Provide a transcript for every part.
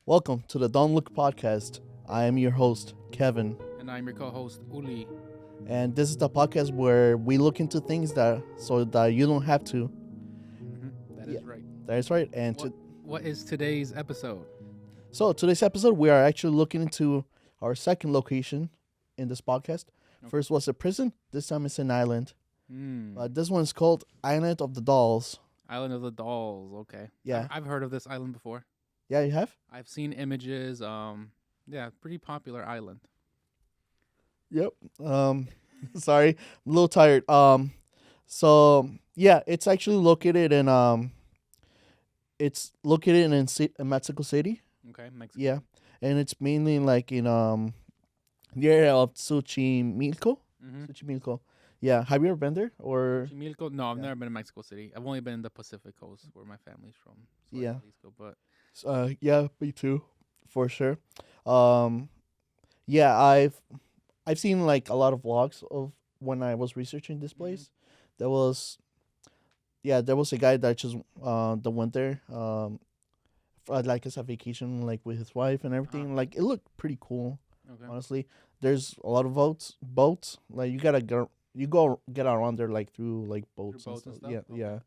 Welcome to the Don't Look podcast. I am your host, Kevin, And I'm your co-host Uli. and this is the podcast where we look into things that so that you don't have to. That Yeah, is right. that is right. And What is today's episode? so today's episode, we are actually looking into our second location in this podcast. Okay. First was a prison. This time it's an island. Hmm. This one's called Island of the Dolls. Island of the Dolls. Okay. Yeah, I've heard of this island before. yeah, you have. I've seen images. Yeah, pretty popular island. Yep. Sorry, I'm a little tired. So yeah, it's actually located in in Mexico City. Okay, Mexico. Yeah, and it's mainly like in the area of Xochimilco. Mm-hmm. Xochimilco. Yeah, have you ever been there or? Chimilco? No, I've Yeah. never been to Mexico City. I've only been in the Pacific Coast where my family's from. So Yeah. Jalisco, but Yeah, me too, for sure. Um, yeah, I've seen like a lot of vlogs of when I was researching this place. There was there was a guy that just that went there for, like as a vacation like with his wife and everything. Like it looked pretty cool. okay. Honestly, there's a lot of boats. Like you go get around there like through like boats, boats and stuff? Yeah, Okay.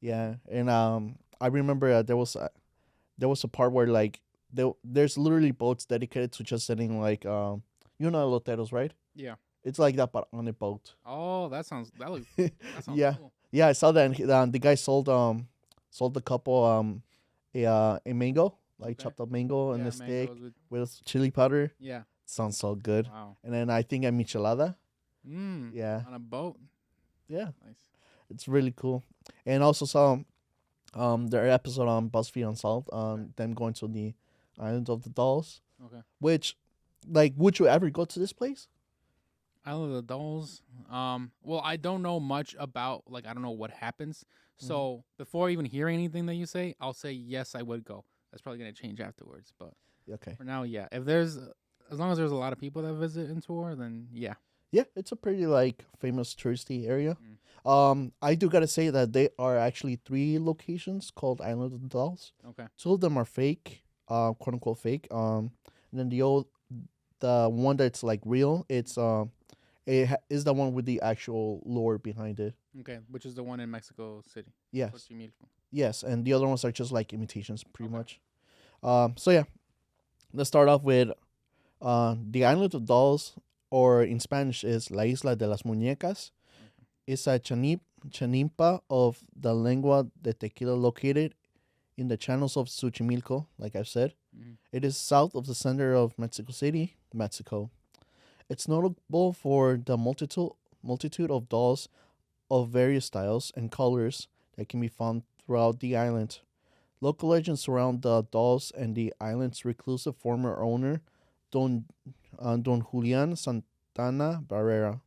yeah. And I remember there was a part where like there's literally boats dedicated to just sending like you know loteros, right? Yeah. It's like that but on a boat. Oh, that sounds Yeah, cool. yeah. I saw that. And the guy sold the couple a mango, like Okay. chopped up mango and Yeah, a steak mangoes with chili powder. Yeah. Sounds so good. Wow. And then I think a michelada. Mm. Yeah, On a boat. yeah. Nice. It's really cool. And also saw their episode on BuzzFeed Unsolved on them going to the Island of the Dolls. Okay. Which, like, would you ever go to this place? Island of the Dolls. Well, I don't know much about I don't know what happens. So before even hearing anything that you say, I'll say yes, I would go. That's probably gonna change afterwards, but Okay. for now, yeah. If there's as long as there's a lot of people that visit and tour, then yeah. Yeah, it's a pretty like famous touristy area. Mm. I do gotta say that there are actually 3 locations called Island of the Dolls. Okay. 2 of them are fake, quote unquote fake. And then the one that's like real, is the one with the actual lore behind it. Okay. Which is the one in Mexico City. Yes, Xochimilco. yes, and the other ones are just like imitations, pretty Okay. much. So yeah, let's start off with the Island of Dolls, or in Spanish is La Isla de las Muñecas. It's a chanimpa of the lengua de tequila located in the channels of Xochimilco, like I've said. Mm-hmm. It is south of the center of Mexico City, Mexico. It's notable for the multitude of dolls of various styles and colors that can be found throughout the island. Local legends surround the dolls and the island's reclusive former owner, Don Julian Santana Barrera.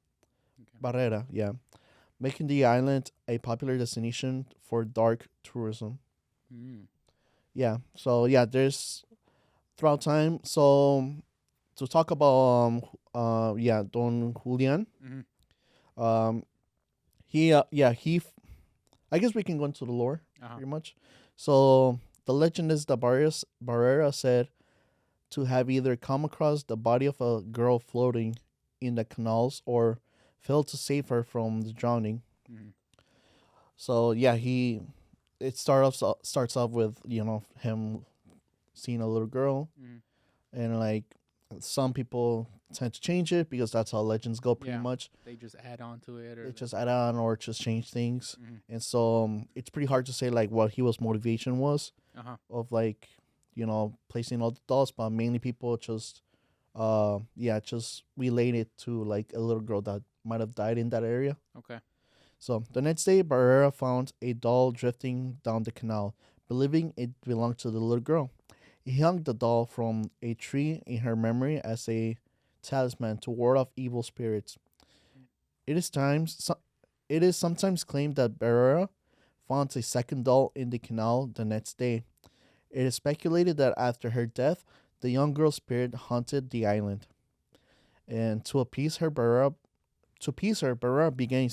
Okay. Barrera, yeah, making the island a popular destination for dark tourism. Mm. Yeah, so yeah, there's throughout time. So to talk about Don Julian, Mm-hmm. um, I guess we can go into the lore Uh-huh. pretty much. So the legend is that Barrera said to have either come across the body of a girl floating in the canals or failed to save her from the drowning. Mm-hmm. So yeah, starts off with him seeing a little girl, Mm-hmm. and like some people tend to change it because that's how legends go pretty Yeah. much. They just add on to it, or They just add on or just change things. Mm-hmm. And so it's pretty hard to say like what he was motivation was Uh-huh. of like placing all the dolls, but mainly people just just relate it to like a little girl that might have died in that area. Okay. So the next day, Barrera found a doll drifting down the canal, believing it belonged to the little girl. He hung the doll from a tree in her memory as a talisman to ward off evil spirits. It is it is sometimes claimed that Barrera found a second doll in the canal the next day. It is speculated that after her death, the young girl's spirit haunted the island, and to appease her, Barrera began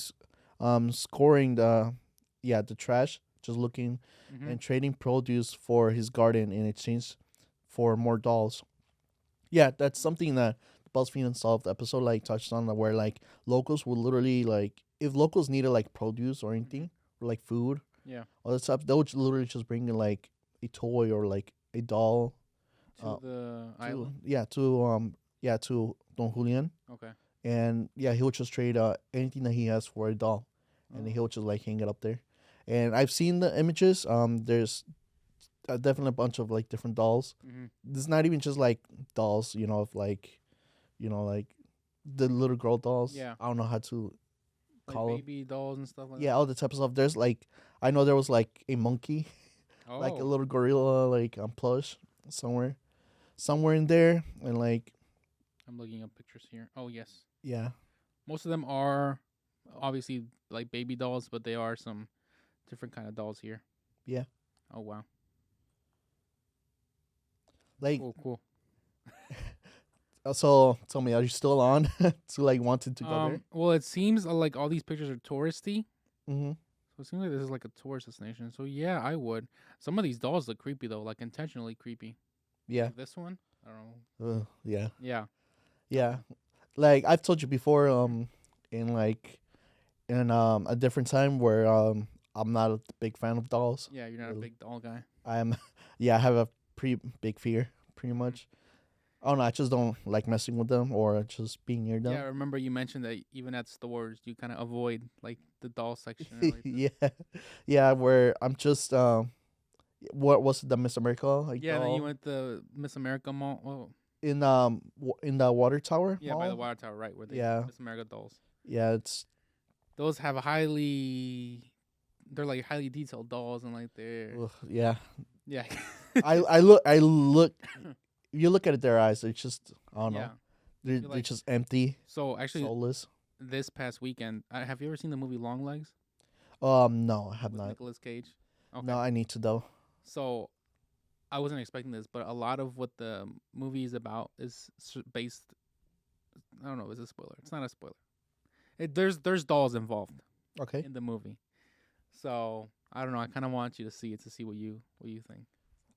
scoring the trash, just looking Mm-hmm. and trading produce for his garden in exchange for more dolls. Yeah, that's something that the BuzzFeed Unsolved episode like touched on, where like locals would literally like if locals needed like produce or Hmm. anything or like food, Yeah. all that stuff, they would literally just bring in like a toy or like a doll, To uh, the to island. to Don Julian, Okay. and yeah, he would just trade anything that he has for a doll, and Oh. he would just like hang it up there. And I've seen the images. There's definitely a bunch of like different dolls. Hmm. It's not even just like dolls, of like, like the little girl dolls. Yeah. I don't know how to Like call them. baby dolls and stuff like Yeah, that. all the type of stuff. There's like, I know there was like a monkey, like a Oh. little gorilla, like on plush somewhere, somewhere in there, and like, I'm looking up pictures here. Oh yes. yeah, Most of them are obviously like baby dolls, but they are some different kind of dolls here. yeah. Oh wow. Like, Cool, cool. so tell me, are you still on to like wanted to go there? Well, it seems like all these pictures are touristy, Mm-hmm. so it seems like this is like a tourist destination. So yeah, I would. Some of these dolls look creepy though, like intentionally creepy. Yeah. Like this one, I don't know. Yeah. Yeah. Yeah. Like I've told you before, in like in a different time where I'm not a big fan of dolls. Yeah, you're not a Really. big doll guy. I'm yeah, I have a pretty big fear, pretty Mhm. much. I don't know, I just don't like messing with them or just being near Yeah, I them. remember you mentioned that even at stores you kind of avoid like the doll section and like the. Yeah. Yeah, where I'm just what was the Miss America like Yeah, then you doll went to Miss America Mall. Oh, in the Water Tower yeah, by the Mall? Water Tower, right? Where they Yeah. Miss America dolls. Yeah, it's Those have a highly, they're like highly detailed dolls and like they're ugh, yeah. yeah, I look you look at their eyes, it's just I don't yeah. know. You feel They're like just empty, so. Actually, soulless. this past weekend, have you ever seen the movie Long Legs No, I have with not. Nicolas Cage? Okay, No, I need to though. so I wasn't expecting this, but a lot of what the movie is about is based. I don't know. Is a spoiler? It's not a spoiler. There's dolls involved Okay. in the movie, so I don't know. I kind of want you to see it to see what you think.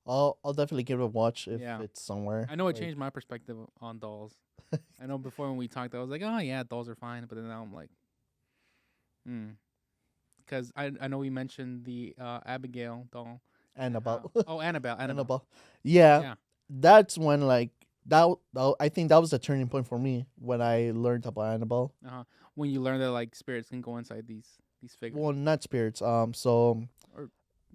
I'll definitely give it a watch if Yeah, it's somewhere. I know it Like changed my perspective on dolls. I know before when we talked, I was like, oh yeah, dolls are fine, but then now I'm like, hmm, because I know we mentioned the Abigail doll and how Annabelle. Annabelle. Annabelle. Yeah, Yeah, that's when like I think that was the turning point for me when I learned about Annabelle. when you learn that like spirits can go inside these figures Well, not spirits. So or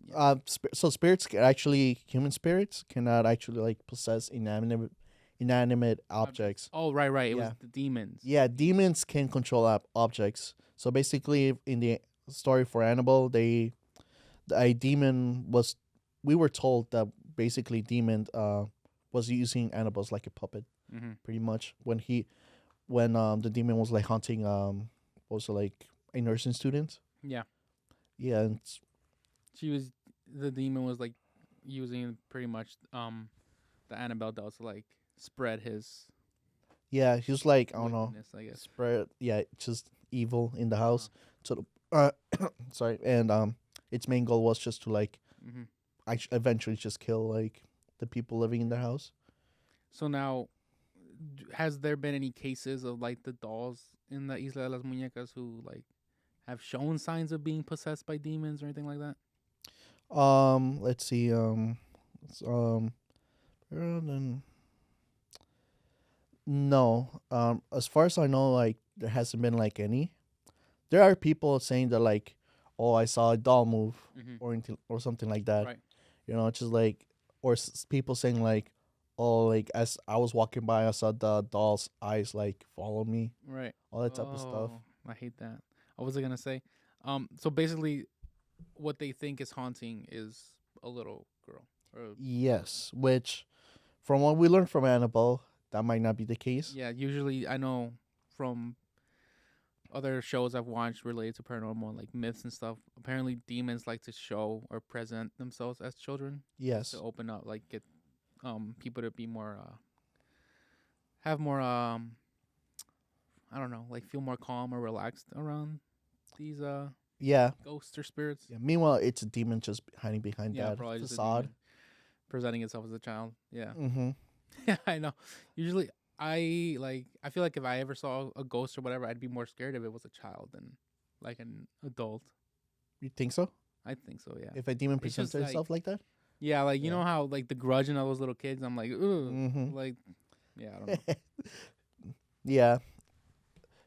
yeah, so spirits actually human spirits cannot actually like possess inanimate objects. Oh right, it was Yeah. the demons. Yeah, demons can control objects. So basically, in the story for Annabelle, a demon was. We were told that basically demon was using Annabelle as like a puppet, Mm-hmm. pretty much when the demon was like haunting also like a nursing student. Yeah, Yeah, and she was the demon was like using pretty much the Annabelle doll to like spread his yeah, he was like I don't know, wickedness, I guess. spread just evil in the Uh-huh. house. To the sorry, and its main goal was just to like Mm-hmm. eventually just kill like the people living in the house. So now, has there been any cases of like the dolls in the Isla de las Muñecas who like have shown signs of being possessed by demons or anything like that? Let's see. Then no. As far as I know, like there hasn't been like any. There are people saying that like, oh, I saw a doll move Mm-hmm. or something like that. Right. It's just like, or people saying like, oh, like as I was walking by, I saw the doll's eyes like follow me, Right. all that type of stuff. Oh, I hate that. What was I gonna say? So basically, what they think is haunting is a little girl. Or Yes, which from what we learned from Annabelle, that might not be the case. yeah, usually I know from other shows I've watched related to paranormal, like myths and stuff. Apparently, demons like to show or present themselves as children, just to Yes. open up, like get people to be more have more I don't know, like feel more calm or relaxed around these Yeah. ghosts or spirits. Yeah. Meanwhile, it's a demon just hiding behind Yeah, that probably just a facade. demon. presenting itself as a child. Yeah. Mm-hmm. Yeah, I know. Usually, I feel like if I ever saw a ghost or whatever, I'd be more scared if it was a child than like an adult. You think so? I think so. Yeah. If a demon It's presents just like itself like that? yeah, like you Yeah. know how like the Grudge and all those little kids. I'm like, ooh, Mm-hmm. like yeah, I don't know. Yeah.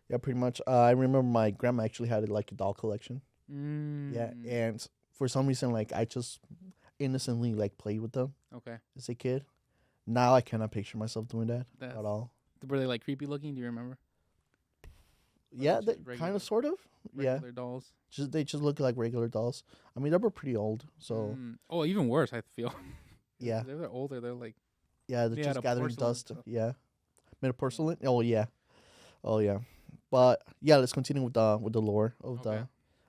Yeah, pretty much. I remember my grandma actually had like a doll collection. Yeah, Mm, and for some reason, like I just innocently like played with them okay, as a kid. Now I cannot picture myself doing that that's at all. were they like creepy looking? Do you remember? Or are they Yeah, they just kind regular of, sort of. Yeah, regular dolls? just they just look like regular dolls. I mean, they were pretty old, so Oh, even worse, I feel. yeah, They're older. They're like yeah, they're they had just a gathering porcelain and dust. stuff. Yeah, made of Yeah. porcelain. Oh yeah, oh yeah. But yeah, let's continue with the lore Okay.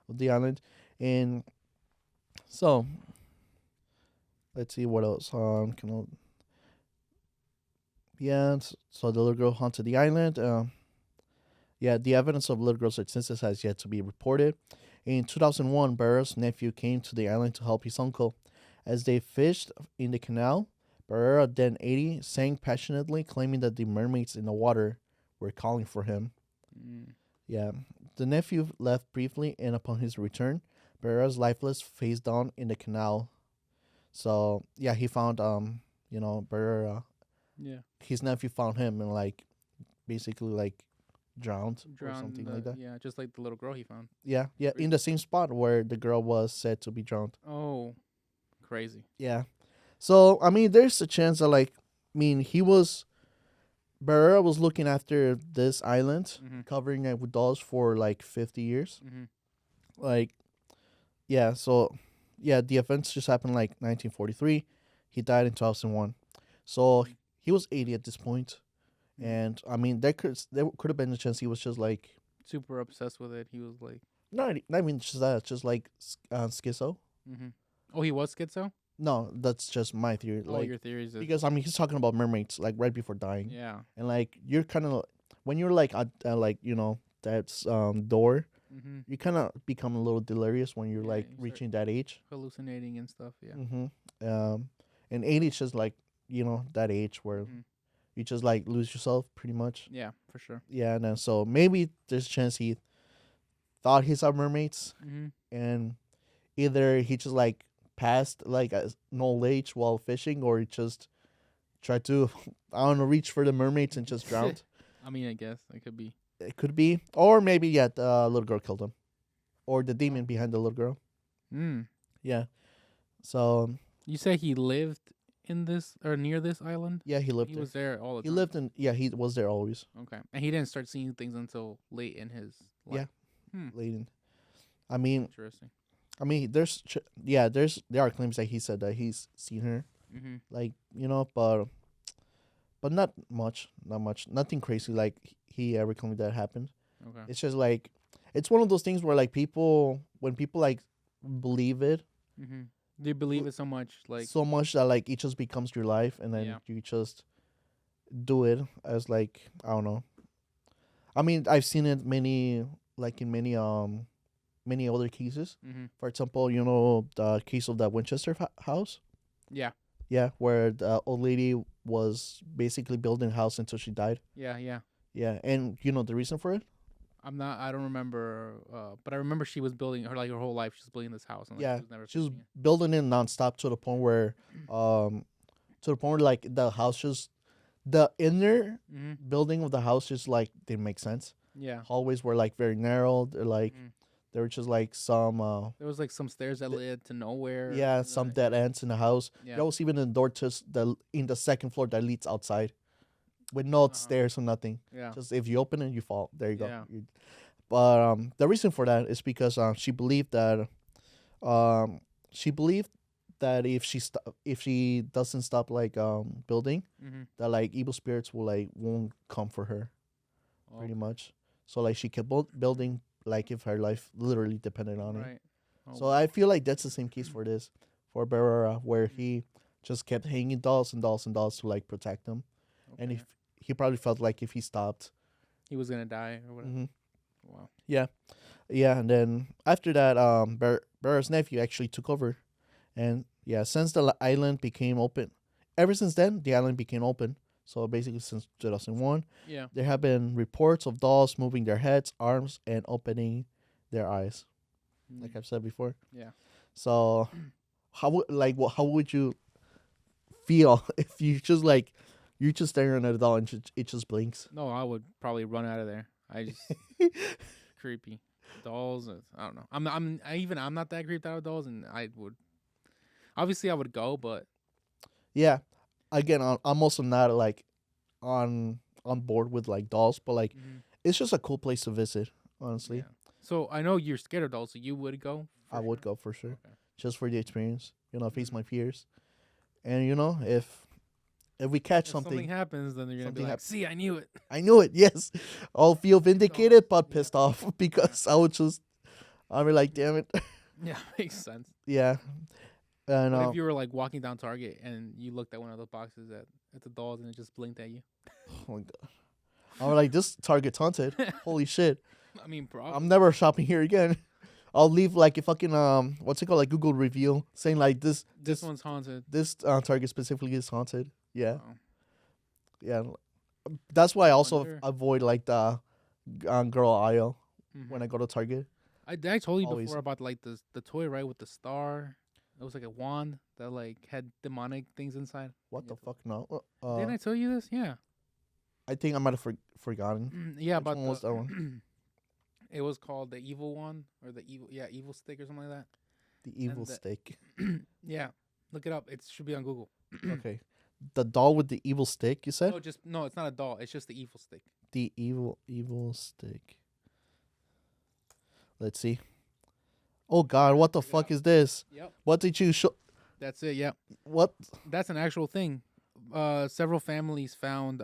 of the island, and so let's see what else. Yeah, so the little girl haunted the island. Yeah, the evidence of little girl's existence has yet to be reported. In 2001, Barrera's nephew came to the island to help his uncle. As they fished in the canal, Barrera, then 80, sang passionately, claiming that the mermaids in the water were calling for him. Mm. Yeah, the nephew left briefly, and upon his return, Barrera's lifeless face down in the canal. So yeah, he found Barrera. Yeah. His nephew found him and like basically like drowned or Drowned. something like that. Yeah, just like the little girl he found. Yeah, yeah, in the same spot where the girl was said to be drowned. Oh, crazy. Yeah. So I mean, there's a chance that like, I mean, Barrera was looking after this island, Mm-hmm. covering it with dolls for like 50 years. Mm-hmm. Like, yeah. So, yeah, the events just happened like 1943. He died in 2001. So he was 80 at this point. Mm-hmm. And I mean, there could have been a chance he was just like Super obsessed with it. He was like, not even just that, just like schizo. mm-hmm. Oh, he was schizo. No, that's just my theory. Oh, Like your theories is because I mean he's talking about mermaids like right before dying, yeah. and like you're kind of when you're like at like that's door, Mm-hmm. you kind of become a little delirious when you're Yeah, like you start reaching that age. hallucinating and stuff. Yeah. Mm-hmm. And 80 is just like that age where Mm-hmm. you just like lose yourself pretty much. Yeah, for sure. Yeah, and then so maybe there's a chance he thought he saw mermaids, Mm-hmm. and either he just like passed like at an old age while fishing, or he just tried to I don't know reach for the mermaids and just drowned. I mean, I guess it could be. It could be, or maybe yeah, the little girl killed him, or the demon behind the little girl. Mm. Yeah. So You say he lived in this or near this island? yeah, he lived He there. was there all the He time. lived in he was there always. Okay, and he didn't start seeing things until late in his life. Yeah. Hmm. Late in. I mean, Interesting. there are claims that he said that he's seen her, Mm-hmm. like but not much, nothing crazy like he ever told me that happened. Okay. It's just like it's one of those things where like when people like believe it Mm-hmm. Do you believe it so much? Like, so much that like it just becomes your life, and then Yeah. you just do it as like I don't know. I mean, I've seen it many other cases. mm-hmm. For example, the case of that Winchester house. Yeah, Yeah, where the old lady was basically building a house until she died. yeah, yeah. Yeah, and you know the reason for it? I'm not. I don't remember. But I remember she was building her whole life. She was building this house, and like Yeah, she was never she was finishing it. building it nonstop um, to the point where like the house just the inner Mm-hmm. building of the house just like didn't make sense. Yeah. Hallways were like very narrow. They're like Mhm. there were just like some There was like some stairs that led to nowhere. yeah, some dead ends in the house. Yeah. There was even a door to in the second floor that leads outside, with no Uh-huh. stairs or nothing. Yeah. Just if you open it, you fall. There you go. Yeah. But the reason for that is because she believed that um, if she doesn't stop like building, Mm-hmm. that like evil spirits won't come for her pretty much. So like she kept building like if her life literally depended on it. Right. Oh, So I feel like that's the same case for this, for Barrera, where he just kept hanging dolls and dolls and dolls to like protect them, and okay. if he probably felt like if he stopped, He was gonna die or whatever. hmm Wow. yeah, and then after that, Barrera's nephew actually took over, and Yeah, since the island became open, ever since then the island became open. So basically, since 2001, Yeah. there have been reports of dolls moving their heads, arms, and opening their eyes, like Mm. I've said before. Yeah. So, how would you feel if you just like you just staring at a doll and it just blinks? No, I would probably run out of there. I just creepy dolls. I don't know. I'm not that creeped out of dolls, and I would obviously I would go, but Yeah, again, I'm also not like on board with like dolls, but like mhm, it's just a cool place to visit. Honestly, yeah. So I know you're scared of dolls, so you would go I for would sure. go for sure, Okay. just for the experience. Face Mhm. my fears, and if we catch If something something, happens, then you're gonna be something like, happen. "See, I knew it." I knew it. Yes, I'll feel So vindicated but yeah, pissed off yeah, because I'll be like, damn it. yeah, makes sense. Yeah, and What if you were like walking down Target and you looked at one of those boxes at the dolls and it just blinked at you? oh my god, I'm like, this Target's haunted. Holy shit, I mean, I'm probably. never shopping here again. I'll leave like a fucking what's it called, like Google review saying like This one's haunted. this Target specifically is haunted. Yeah, Oh, yeah. That's why I I also wonder. avoid like the girl aisle when Hmm. I go to Target. I told you Always. before about like the toy right with the star. It was like a wand that like had demonic things inside. And What you the had fuck? No. didn't I tell you this? Yeah. I think I might have forgotten. Yeah, Which about one was the. that one? It was called the evil one or the evil stick or something like that. The evil And the stick. yeah, look it up. It should be on Google. Okay. The doll with the evil stick, you said? No, just no. It's not a doll. It's just the evil stick. The evil stick. Let's see. Oh god, what the Check it out. fuck is this? Yep, What did you show? that's it. Yep, What? that's an actual thing. Several families found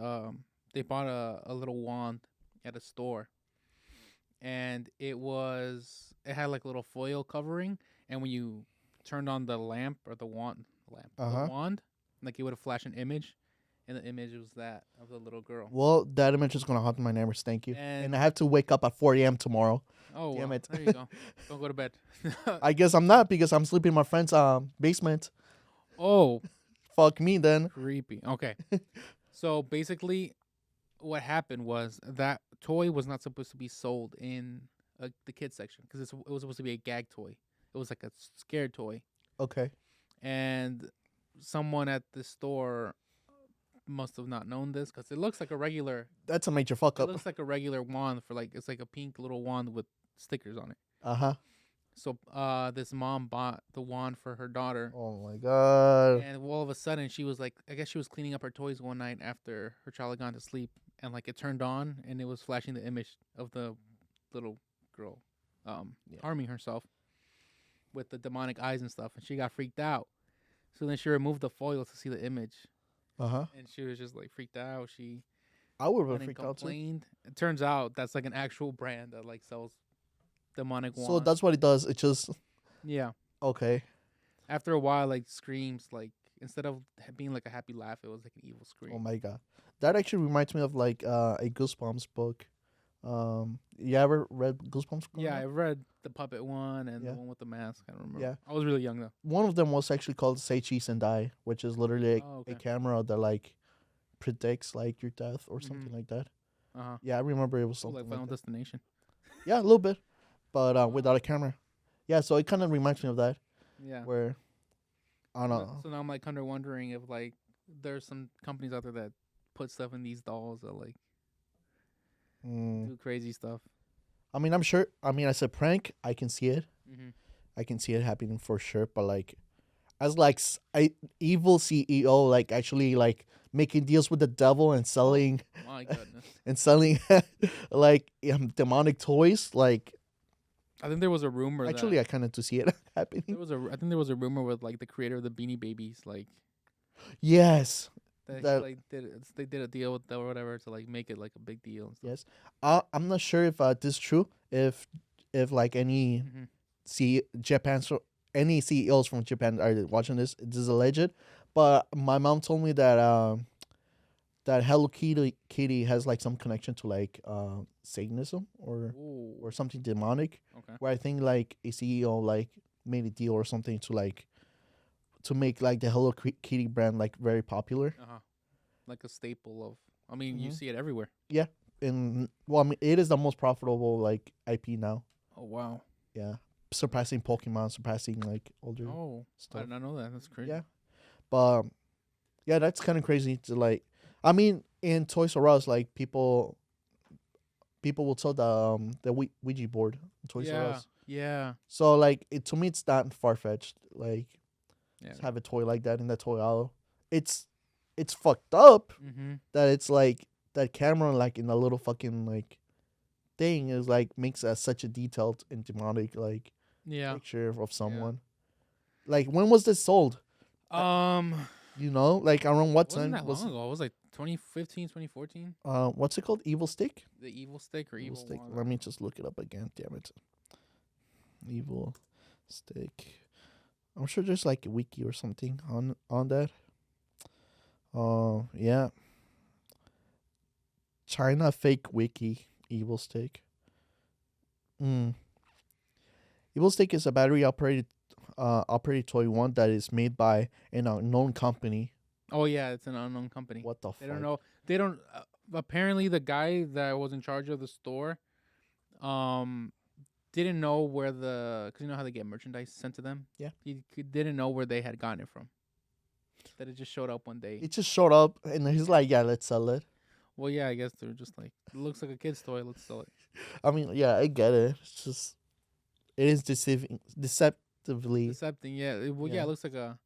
they bought a little wand at a store, and it had like a little foil covering, and when you turned on the lamp or Uh the huh. wand, like it would flash an image, and the image was that of the little girl. Well, that image is gonna haunt my neighbors. Thank you. And I And have to wake up at 4 a.m. tomorrow. oh Damn well, it. there you go. Don't go to bed. I guess I'm not because I'm sleeping in my friend's basement. Oh, Fuck me then. creepy. Okay. So basically, what happened was that toy was not supposed to be sold in the kids section because it was supposed to be a gag toy. It was like a scared toy, Okay. and someone at the store must have not known this because it looks like a regular. That's a major fuck It up. looks like a regular wand for like it's like a pink little wand with stickers on it. Uh huh. So this mom bought the wand for her daughter. Oh my god. And all of a sudden, she was like, I guess she was cleaning up her toys one night after her child had gone to sleep, and like it turned on, and it was flashing the image of the little girl, Yeah. harming herself with the demonic eyes and stuff, and she got freaked out. So then she removed the foil to see the image, Uh huh. and she was just like freaked out. She I would have went been and freaked out too. complained. It turns out that's like an actual brand that like sells demonic So wands. that's what it does. It just Yeah. okay. After a while, like screams, like instead of being like a happy laugh, it was like an evil Oh scream. my god. That actually reminds me of like a Goosebumps book. You ever read Goosebumps growing Yeah, up? I read the puppet one and the Yeah. one with the mask. I don't remember. Yeah. I was really young though. One of them was actually called Say Cheese and Die, which is literally Oh, a okay. camera that like predicts like your death or Mhm. something like that. Uh huh. Yeah, I remember it was Cool, like something like Final that. Destination. Yeah, a little bit, but Wow. without a camera. Yeah, so it kind of reminds me of that, Yeah. where I don't So, know. so now I'm like kind of wondering if like there's some companies out there that put stuff in these dolls that like Mm. do crazy stuff. I mean, I'm sure. I mean, as a prank, I can see it. Mm-hmm. I can see it happening for sure. But like, as like evil CEO, like actually like making deals with the devil and selling My goodness. and selling like demonic toys. Like, I think there was a rumor actually, that I kind of to see it happening. I think there was a rumor with like the creator of the Beanie Babies, like Yes, that he that like they did a deal with them or whatever to like make it like a big deal and stuff. yes. I'm not sure if this is true. If like any Mm-hmm. Japan's any CEOs from Japan are watching this, this is alleged. But my mom told me that that Hello Kitty has like some connection to like Satanism Ooh. or something demonic. Okay. Where I think like a CEO like made a deal or something to make like the Hello Kitty brand like very popular. Uh huh. Like a staple of. I mean, you Hmm. see it everywhere. Yeah, and well, I mean, it is the most profitable like IP now. Oh wow. Yeah, surpassing Pokemon, surpassing like older Oh, I stuff. did not know that. That's crazy. Yeah, but yeah, that's kind of crazy to like. I mean, in Toys R Us, like people will sell the Ouija board in Toys R Yeah. Us. Yeah. So like to me, it's not far fetched. Like Yeah. to have a toy like that in that toy aisle. It's it's fucked up Mm-hmm. that it's like that camera like in a little fucking like thing is like makes such a detailed and demonic like Yeah. picture of Yeah. someone. Like when was this sold? Um, You know, like around what it wasn't time that was long ago. It was like 2015, 2014. what's it called? Evil Stick? The Evil Stick or Evil Evil Stick. Wand. Let me just look it up again. Damn it. Evil Stick. I'm sure there's like a wiki or something on that. Yeah. China fake wiki. Evil Stick. Mm. Evil Stick is a battery operated toy one that is made by an unknown company. Oh yeah, it's an unknown company. What the They don't fuck? know. They don't. Apparently, the guy that was in charge of the store, um, didn't know where because you know how they get merchandise sent to them. Yeah. He didn't know where they had gotten it from. That it just showed up one day. It just showed up and he's like, yeah, let's sell it. Well, yeah, I guess they're just like, it looks like a kid's toy. Let's sell it. I mean, yeah, I get it. It's just it is deceptively. Decepting, yeah. Yeah, Yeah. it looks like a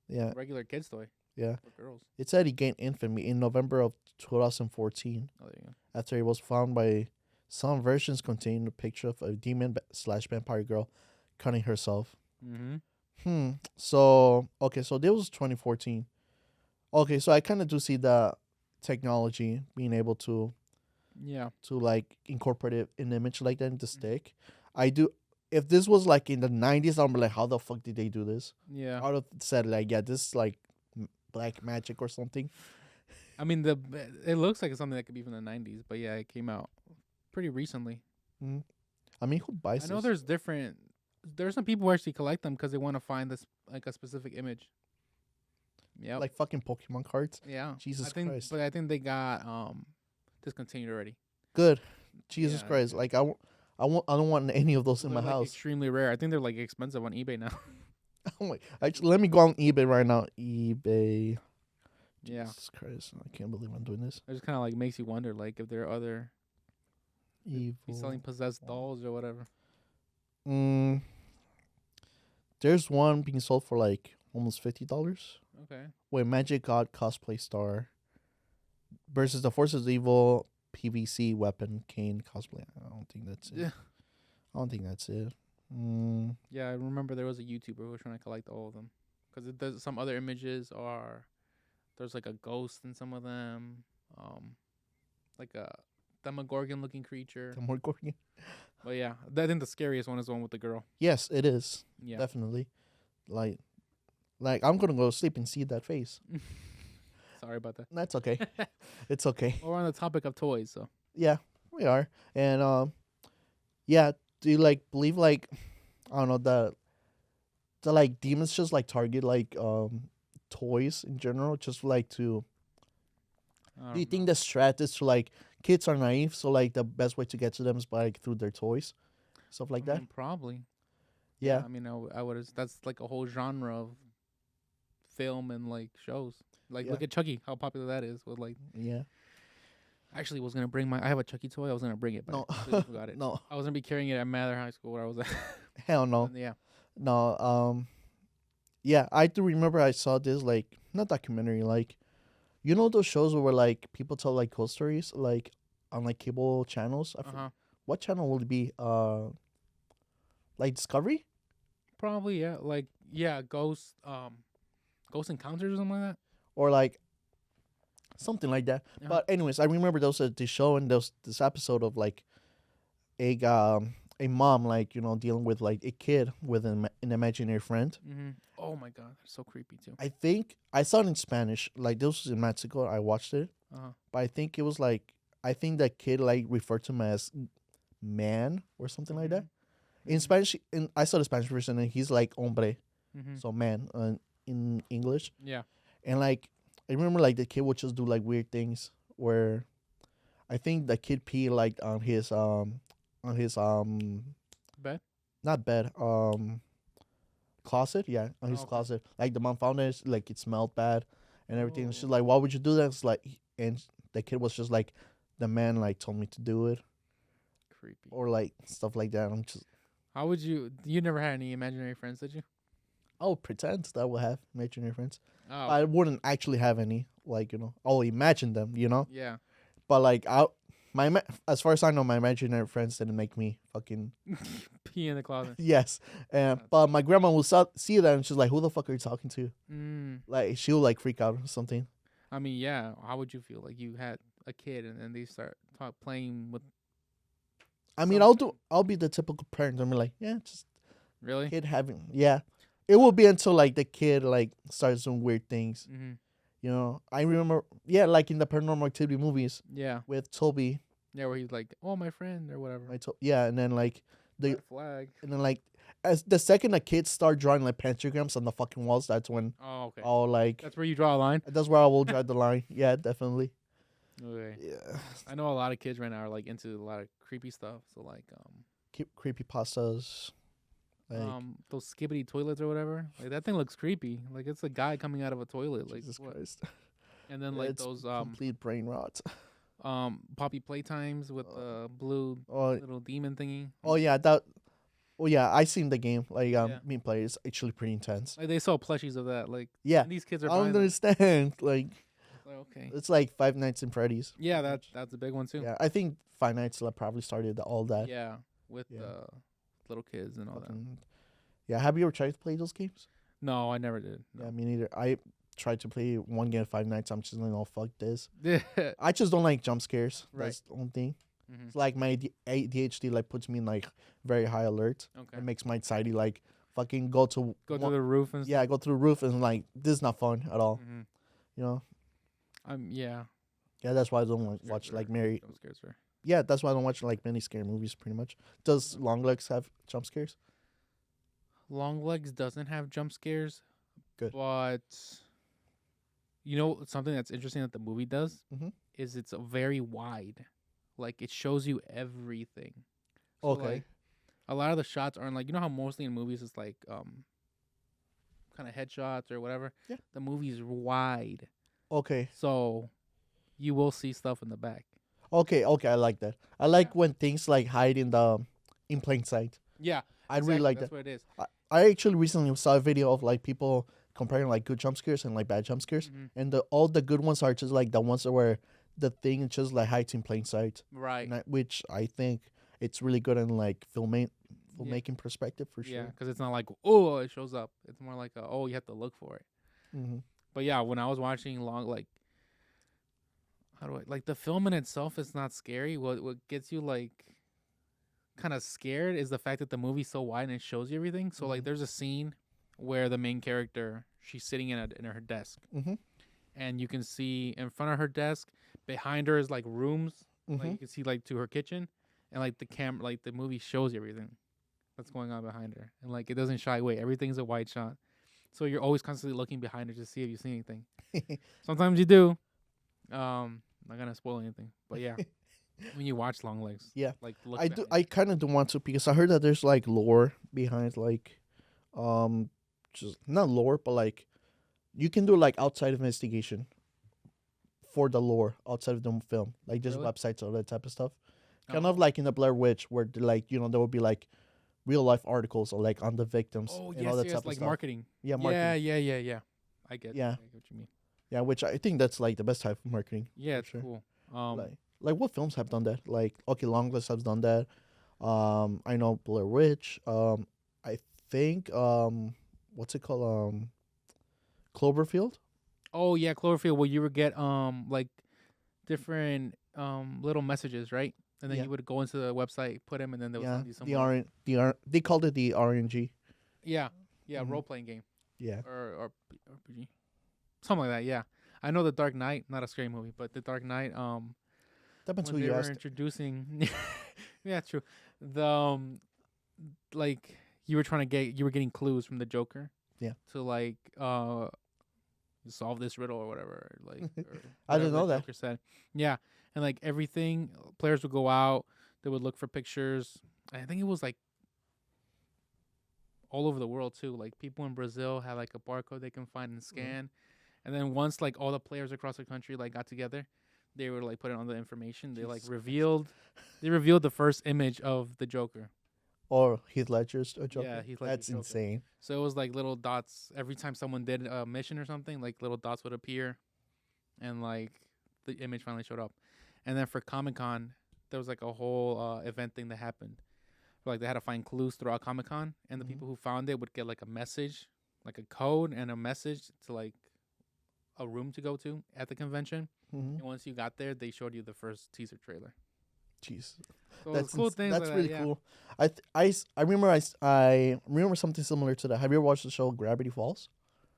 Yeah, regular kid's toy yeah. for girls. It said he gained infamy in November of 2014 Oh, there you go. after it was found by some versions containing a picture of a demon slash vampire girl cutting herself. Mm-hmm. So okay, so this was 2014. Okay, so I kind of do see the technology being able Yeah. to like incorporate it in an image like that in the stick. I do. If this was like in the 90s, I'm like, how the fuck did they do this? Yeah. I would have said like, yeah, this is like black magic or something. I mean, it looks like it's something that could be from the 90s, but yeah, it came out pretty recently. Mm. I mean, who buys I know this? there's different. There's some people who actually collect them because they want to find this like a specific image. Yeah. Like fucking Pokemon cards. Yeah. Jesus I think, Christ. but I think they got discontinued already. Good. Jesus Yeah, Christ. yeah. Like I don't want any of those in my They're, like, house. extremely rare. I think they're like expensive on eBay now. Oh my! Actually, let me go on eBay right now. eBay. Yeah. Jesus Christ! I can't believe I'm doing this. It just kind of like makes you wonder, like if there are other Evil. he's selling possessed dolls or whatever. Mm, there's one being sold for like almost $50. Okay. Wait, Magic God cosplay star versus the Forces of Evil PVC weapon Kane cosplay. I don't think that's it. Yeah. I don't think that's it. Yeah, I remember there was a YouTuber who was trying to collect all of them because it does. Some other images are there's like a ghost in some of them, like a Demogorgon looking creature. The more Gorgon. But yeah, I think the scariest one is the one with the girl. Yes, it is Yeah. definitely. Like I'm gonna go to sleep and see that face. Sorry about that. That's okay. It's okay. Well, we're on the topic of toys, so Yeah, we are. And yeah. Do you like believe like I don't know the like demons just like target like toys in general just like to I do you don't think know. the strat is to like kids are naive so like the best way to get to them is by like through their toys stuff like I that mean, probably. yeah I mean, I would. That's like a whole genre of film and like shows. Like, Yeah. look at Chucky, how popular that is. With like, yeah actually, was gonna bring I have a Chucky toy. I was gonna bring it, but no I completely forgot it. no I was gonna be carrying it at Mather High School where I was at. hell no Yeah. no yeah I do remember I saw this like not documentary like you know those shows where like people tell like ghost stories like on like cable channels what channel will it be like Discovery Probably yeah. Like yeah, Ghost Encounters or something like that. or like something like that. Uh-huh. But anyways, I remember there was this show and there was this episode of like a mom like you know dealing with like a kid with an imaginary friend. Mm-hmm. Oh my god, that's so creepy too. I think I saw it in Spanish. Like this was in Mexico. I watched it, but I think it was like I think that kid like referred to him as man or something like that. In Spanish, I saw the Spanish version and he's like hombre, Mm-hmm. so man. in English, Yeah. and like I remember like the kid would just do like weird things where I think the kid peed like on his Bet. not bed closet, yeah, on Oh, his okay. closet. Like the mom found it, like it smelled bad and everything. And Oh, she's like, "Why would you do that?" It's like, and the kid was just like, "The man like told me to do it," creepy. or like stuff like that. I'm just, How would you? You never had any imaginary friends, did you? I'll pretend that I will have imaginary friends. Oh, I okay. wouldn't actually have any. Like I'll imagine them. Yeah. But like as far as I know, my imaginary friends didn't make me fucking Pee in the closet. yes. That's But funny. my grandma will see that and she's like, "Who the fuck are you talking to?" Mm. Like she'll like freak out or something. I mean, yeah. How would you feel like you had a kid and then they start playing with I mean, something? I'll be the typical parent. I'm like, yeah, just Really? kid having, yeah. It will be until like the kid like starts doing weird things. Mm-hmm. I remember, yeah, like in the Paranormal Activity movies Yeah. with Toby, Yeah, where he's like, "Oh, my friend" or whatever. yeah, and then like the Red flag. and then like as the second the kids start drawing like pentagrams on the fucking walls, that's when Oh, okay. I'll like That's where you draw a line. that's where I will draw the line. Yeah, definitely. Okay. Yeah, I know a lot of kids right now are like into a lot of creepy stuff. So like keep creepy pastas. Like those skibbity toilets or whatever. Like that thing looks creepy. Like it's a guy coming out of a toilet. Like Jesus what? Christ, And then like it's those complete brain rot. Poppy Playtimes with the blue Oh, little demon thingy. oh yeah, that. Oh yeah, I seen the game. Like Yeah. me play is actually pretty intense. Like they sell plushies of that. Like Yeah, and these kids are I don't buying them. understand. Like Like, okay. it's like Five Nights in Freddy's. Yeah, pretty much. that's a big one too. Yeah, I think Five Nights like, probably started all that. Yeah, with Yeah, little kids and all fucking. Yeah, have you ever tried to play those games? that. No, I never did. Yeah, No. me neither. I tried to play one game of Five Nights. I'm just like, oh fuck this. Yeah. I just don't like jump scares. Right. That's the only thing. Mm-hmm. It's like my ADHD like puts me in like very high alert. Okay. It makes my anxiety like fucking go to Go to the roof and yeah, go to the roof and like this is not fun at all. Mm-hmm. You know. Yeah. Yeah, that's why I don't Scares watch are- like Mary. Jump scares are. Yeah, that's why I don't watch like many scary movies. Pretty much. Does Long Legs have jump scares? Long Legs doesn't have jump scares, Good. but you know something that's interesting that the movie does Mhm. is it's very wide, like it shows you everything. So Okay. like a lot of the shots aren't like you know how mostly in movies it's like kind of headshots or whatever. Yeah. The movie's wide, Okay. so you will see stuff in the back. Okay. Okay. I like that. I like when things like hide in plain sight. Yeah, I really like that's that. what it is. I actually recently saw a video of like people comparing like good jump scares and like bad jump scares, Mhm. and all the good ones are just like the ones that where the thing just like hides in plain sight, Right. which I think it's really good in like Yeah. filmmaking perspective for Yeah, sure. because it's not like oh it shows up. It's more like oh you have to look for it. Mm-hmm. But yeah, when I was watching long like how do I like the film in itself is not scary. What gets you like kind of scared is the fact that the movie's so wide and it shows you everything. So like Mhm. there's a scene where the main character she's sitting in her desk Mm-hmm. and you can see in front of her desk behind her is like rooms like Mm-hmm. you can see like to her kitchen and like the camera like the movie shows you everything that's going on behind her and like it doesn't shy away. Everything's a wide shot. So you're always constantly looking behind her to see if you see anything. Sometimes you do. Not gonna spoil anything, but yeah, when you watch Long Legs, Yeah. like look I do. behind I you. kind of do want to because I heard that there's like lore behind like, um, just not lore, but like you can do like outside investigation for the lore outside of the film, like there's Really? websites all that type of stuff. Kind Oh. of like in the Blair Witch, where like there will be like real life articles or like on the victims Oh and all yes, that yes, type of like stuff. marketing. Yeah, Yeah, marketing. yeah. Yeah, I get what you mean. yeah, which I think that's like the best type of marketing. Yeah, for it's sure. cool. Like what films have done that? Like okay, Longlist has done that. I know Blair Witch. I think what's it called? Cloverfield. Oh yeah, Cloverfield, where you would get like different little messages, right? And then Yeah, you would go into the website, put them, and then they would yeah. send you somewhere. They called it the RNG. Yeah, yeah, Mhm. role playing game Yeah, or RPG, something like that. Yeah, I know the Dark Knight, not a scary movie, but the Dark Knight. depends When who they you were asked. introducing, yeah, true. The like you were getting clues from the Joker, Yeah. to like solve this riddle or whatever, like or I didn't whatever the know that. Joker said. Yeah, and like everything, players would go out. They would look for pictures. I think it was like all over the world too. Like people in Brazil had like a barcode they can find and Mhm. scan. And then once like all the players across the country like got together, they were like putting on the information. They like Jesus Christ. revealed the first image of the Joker. Or Heath Ledger's Yeah, Joker. he's like That's Joker. insane. So it was like little dots every time someone did a mission or something. Like little dots would appear, and like the image finally showed up. And then for Comic Con, there was like a whole event thing that happened. Like they had to find clues throughout Comic Con, and the Hmm. people who found it would get like a message, like a code and a message to like a room to go to at the convention. Hmm. And once you got there, they showed you the first teaser trailer. Jeez. So it was cool things like That's that. really Yeah. cool. I remember I remember something similar to that. Have you ever watched the show Gravity Falls?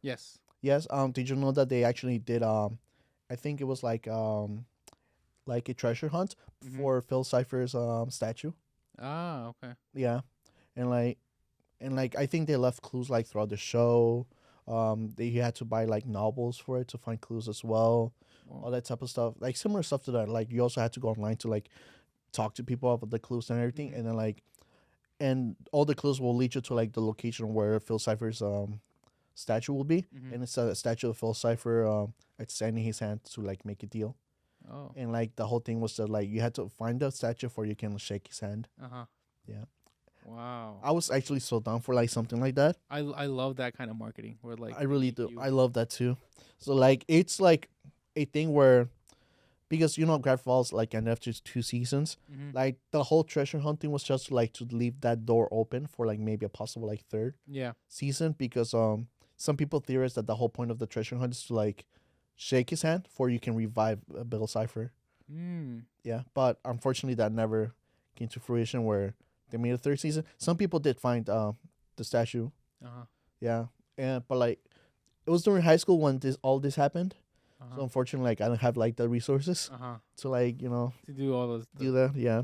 Yes. Yes. Did you know that they actually did I think it was like a treasure hunt Mhm. for Phil Cypher's statue. Ah. Okay. Yeah. And I think they left clues like throughout the show. They you had to buy like novels for it to find clues as well. Well. All that type of stuff. Like similar stuff to that. Like you also had to go online to like talk to people about the clues and everything, Mhm. and then and all the clues will lead you to like the location where Phil Cypher's statue will be, Mhm. and it's a statue of Phil Cypher extending his hand to like make a deal, Oh. and like the whole thing was that like you had to find the statue before you can shake his hand. Uh huh. Yeah, Wow. I was actually so down for like something like that. I love that kind of marketing where like I they really make do. you. I love that too. So like it's like a thing where because you know Grad Falls like ended after 2 seasons. Mhm. Like the whole treasure hunting was just like to leave that door open for like maybe a possible like third Yeah. season because some people theorize that the whole point of the treasure hunt is to like shake his hand before you can revive Bill Cipher. Mm. Yeah, but unfortunately that never came to fruition where they made a third season. Some people did find the statue. Uh huh. Yeah, and but like it was during high school when this happened. Uh So huh. unfortunately, like I don't have like the resources Uh huh. to like To do all those. do that. Yeah,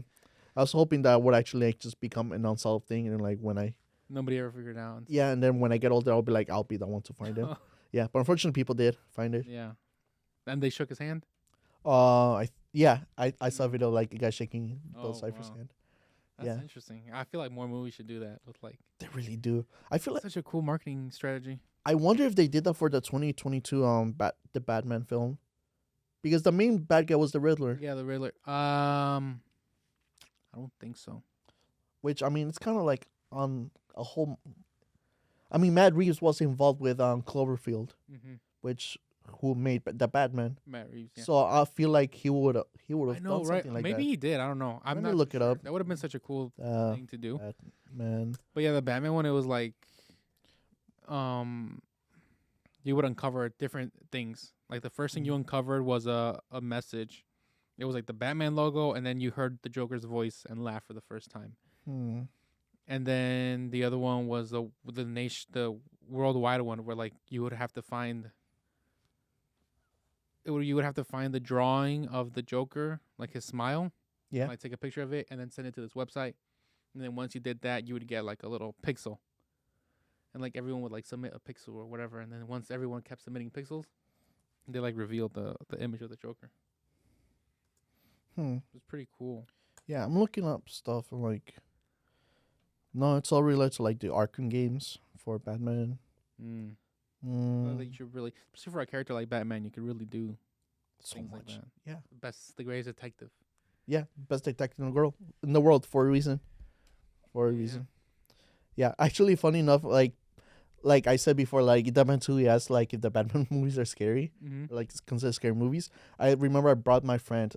I was hoping that would actually like just become an unsolved thing, and like when I Nobody ever figured out. yeah, and then when I get older, I'll be like I'll be the one to find it. Yeah, but unfortunately, people did find it. Yeah. And they shook his hand. I saw a Mm. video like a guy shaking Bill Oh Cipher's wow. hand. That's Yeah, interesting. I feel like more movies should do that with like they really do. I feel like such a cool marketing strategy. I wonder if they did that for the 2022 the Batman film because the main bad guy was the Riddler, Yeah, the Riddler. I don't think so. which I mean it's kind of like on a whole. I mean, Matt Reeves was involved with Cloverfield, Mm-hmm. which who made the Batman. Matt Reeves. Yeah. So I feel like he would I have know, done right? something like Maybe that. he did. I don't know. I'm Let me not too look it sure. up. That would have been such a cool Uh, thing to do. Batman. But yeah, the Batman one, it was like, um, you would uncover different things. Like the first thing you Mhm. uncovered was a message. It was like the Batman logo, and then you heard the Joker's voice and laugh for the first time. Hmm. And then the other one was the worldwide one, where like you would have to find you would have to find the drawing of the Joker, like his smile, Yeah. like take a picture of it, and then send it to this website. And then once you did that, you would get like a little pixel, and like everyone would like submit a pixel or whatever. And then once everyone kept submitting pixels, they like revealed the image of the Joker. Hmm. It was pretty cool. Yeah, I'm looking up stuff and like. No, it's all related to like the Arkham games for Batman. Mm. Well, that Mm, you should really, especially for a character like Batman, you could really do so things like much. that. Yeah. The greatest detective. Yeah, best detective in the world for a reason. For a Yeah. reason. Yeah, actually, funny enough, like I said before, like Batman 2, he asked like if the Batman movies are scary, Mm-hmm. or, like considered scary movies. I remember I brought my friend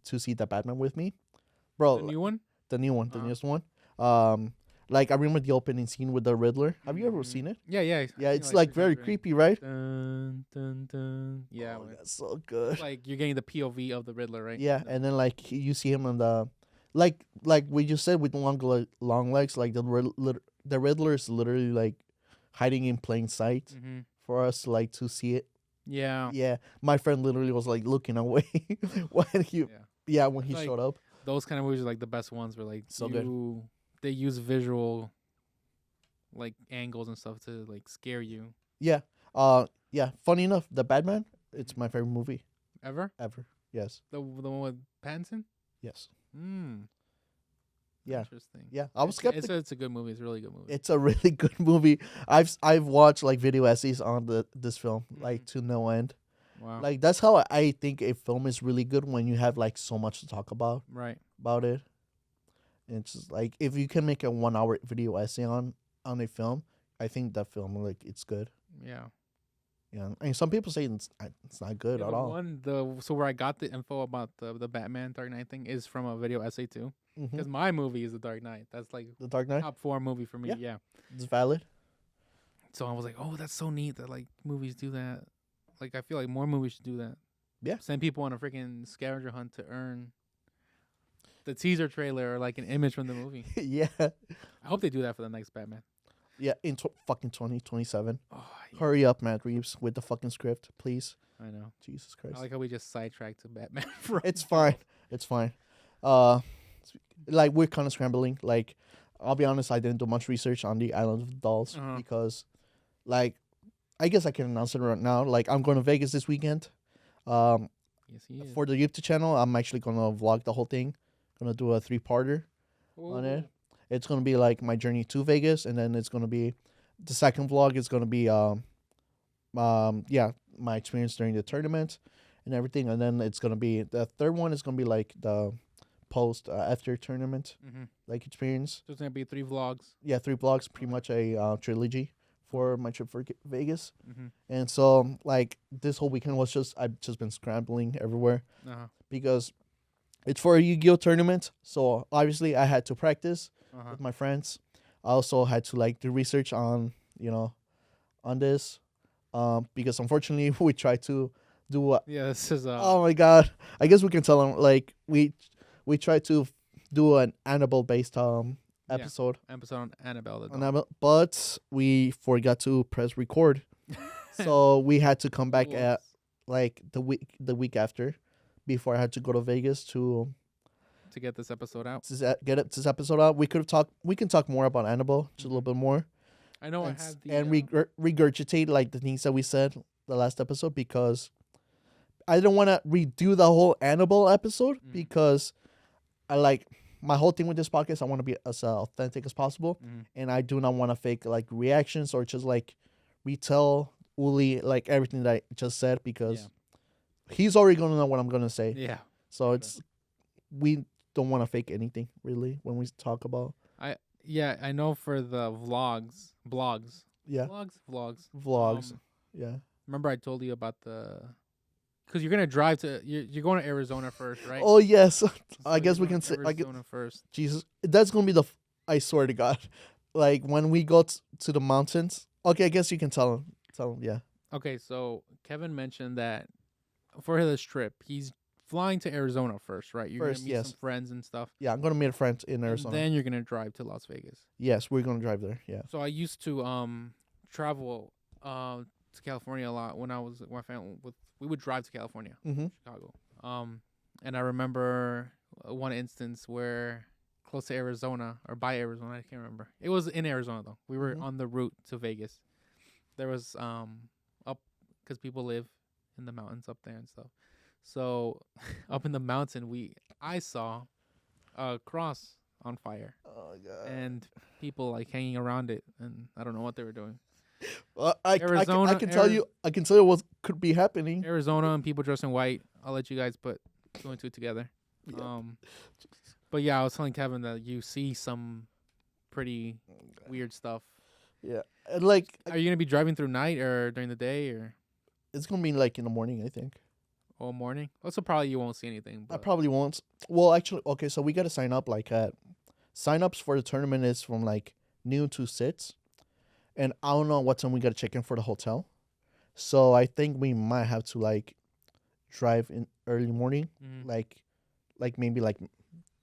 to see the Batman with me, bro. The new one. The new one, the Uh-huh. newest one. Um, like I remember the opening scene with the Riddler. Have you ever Mhm. seen it? Yeah, yeah. I've Yeah, seen it, it's like like 3 times very already. creepy, right? Dun dun dun. Yeah, Oh, when that's so good. like you're getting the POV of the Riddler, right? Yeah, and then like you see him on the, like we just said with long legs, like the Riddler is literally like hiding in plain sight Mm-hmm. for us like to see it. Yeah, Yeah, my friend literally was like looking away when yeah. when I he feel like showed up. those kind of movies are like the best ones, where like So good. they use visual like angles and stuff to like scare you. Yeah. Yeah. Funny enough, the Batman. It's my favorite movie Ever? ever. Yes. The one with Pattinson? Yes. Hmm. Yeah. Interesting. Yeah. I was skeptic. It's a good movie. It's a really good movie. It's a really good movie. I've watched like video essays on this film like Mhm. to no end. Wow. Like that's how I think a film is really good when you have like so much to talk Right. about it. And it's just like if you can make a 1 hour video essay on a film, I think that film like it's good. Yeah. Yeah, I mean some people say it's not good Yeah, at all. so where I got the info about the Batman Dark Knight thing is from a video essay too. Hmm. Because my movie is the Dark Knight. That's like The Dark Knight, top 4 movie for me. Yeah. Yeah. it's valid. So I was like, oh, that's so neat that like movies do that. Like I feel like more movies should do that. Yeah. Send people on a freaking scavenger hunt to earn the teaser trailer or like an image from the movie. Yeah, I hope they do that for the next Batman. yeah. In fucking 2027. Oh, yeah, Hurry up, Matt Reeves, with the fucking script, please. I know. Jesus Christ. I like how we just sidetracked to Batman. For It's fine. It's fine. Uh, like we're kind of scrambling. Like, I'll be honest, I didn't do much research on the Island of Dolls Uh-huh. because, like, I guess I can announce it right now. Like, I'm going to Vegas this weekend. Um, Yes, he is. for the YouTube channel, I'm actually gonna vlog the whole thing. Gonna do a 3-parter on it. Ooh. It's gonna be like my journey to Vegas, and then it's gonna be the second vlog is gonna be yeah, my experience during the tournament and everything, and then it's gonna be the third one is gonna be like the post after tournament Mm-hmm. like experience. So it's gonna be 3 vlogs. Yeah, 3 vlogs, pretty much a trilogy for my trip for Vegas. Mm-hmm. And so like this whole weekend was just I've just been scrambling everywhere Uh-huh. because it's for a Yu-Gi-Oh tournament. So obviously I had to practice Uh-huh. with my friends. I also had to like do research on on this, because unfortunately we tried to do. Yeah, this is Oh my god! I guess we can tell them like we tried to do an Annabelle based Yeah. episode, episode on Annabelle the doll. Annabelle, but we forgot to press record, so we had to come back at Whoops. like the week after, before I had to go to Vegas to To get this episode out. this episode out. We can talk more about Annabelle just a little bit more. I know and, I had the and regurgitate like the things that we said the last episode because I don't want to redo the whole Annabelle episode Mhm. because I like my whole thing with this podcast. I want to be as authentic as possible, Mhm. and I do not want to fake like reactions or just like retell Uli like everything that I just said because he's already gonna know what I'm gonna say. Yeah. So it's we don't want to fake anything really when we talk about Yeah, I know for the blogs. yeah Vlogs. vlogs. Um, Yeah. Remember I told you about because you're gonna drive to you're going to Arizona first, right? Oh yes. So I guess you're we going can say I guess, Arizona first. Jesus, that's gonna be I swear to God, like when we go to the mountains. Okay, I guess you can tell him. Tell him, yeah. Okay, so Kevin mentioned that for this trip, he's flying to Arizona first, right? You're First, gonna meet yes. some friends and stuff, Yeah, I'm gonna meet a friend in and Arizona. then you're gonna drive to Las Vegas. Yes, we're gonna drive there. Yeah. So I used to travel to California a lot when I was with my family. We would drive to California, Mm-hmm. Chicago. And I remember one instance where close to Arizona or by Arizona, I can't remember. It was in Arizona though. We were Mhm. on the route to Vegas. There was up because people live in the mountains up there and stuff. So up in the mountain, I saw a cross on fire Oh God. and people like hanging around it, and I don't know what they were doing. I Arizona, can tell you. I can tell you what could be happening. Arizona and people dressed in white. I'll let you guys put 2 and 2 together. Yeah. But yeah, I was telling Kevin that you see some pretty weird stuff. Yeah. And like Are you gonna be driving through night or during the day or it's gonna be like in the morning. I think. all morning? Also, probably you won't see anything. I But probably won't. Well, actually, okay. So we gotta sign up. Like sign-ups for the tournament is from like noon to 6, and I don't know what time we gotta check in for the hotel. So I think we might have to like drive in early morning, Mhm. like maybe like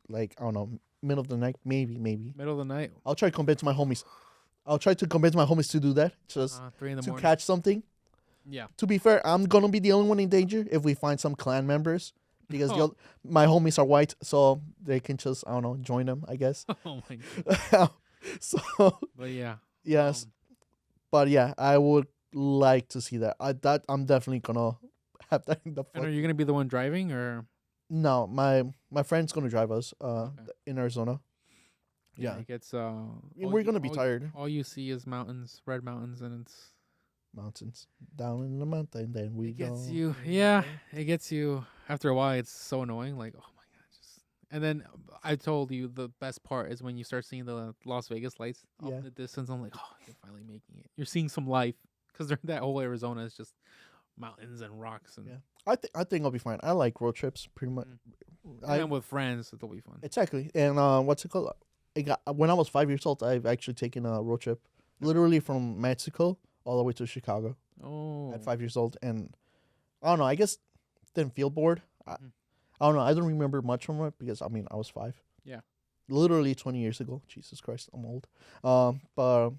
I don't know, middle of the night, maybe. middle of the night, I'll try to convince my homies. I'll try to convince my homies to do that, just 3 in the to morning. catch something. Yeah. To be fair, I'm gonna be the only one in danger if we find some clan members because Oh. my homies are white, so they can just I don't know join them. I guess. Oh my god. So But yeah. Yes, but yeah, I would like to see that. I'm definitely gonna have that in the And are fuck. you gonna be the one driving or? No, my friend's gonna drive us. Okay. In Arizona. Yeah, Yeah, it gets we're gonna be tired. all you see is mountains, red mountains, and Mountains down in the mountain, then we it gets go. you. Yeah, it gets you. After a while, it's so annoying. Like, oh my god, just. And then I told you the best part is when you start seeing the Las Vegas lights off Yeah, in the distance. I'm like, oh, you're finally making it. You're seeing some life because that whole Arizona is just mountains and rocks and. yeah. I think I'll be fine. I like road trips pretty much. Mhm. And I then with friends, it'll be fun. exactly. And what's it called? When I was 5 years old. I've actually taken a road trip, literally from Mexico all the way to Chicago Oh. at 5 years old. And I don't know. I guess didn't feel bored. Mhm. I don't know. I don't remember much from it because I mean I was 5. Yeah. Literally 20 years ago. Jesus Christ, I'm old. But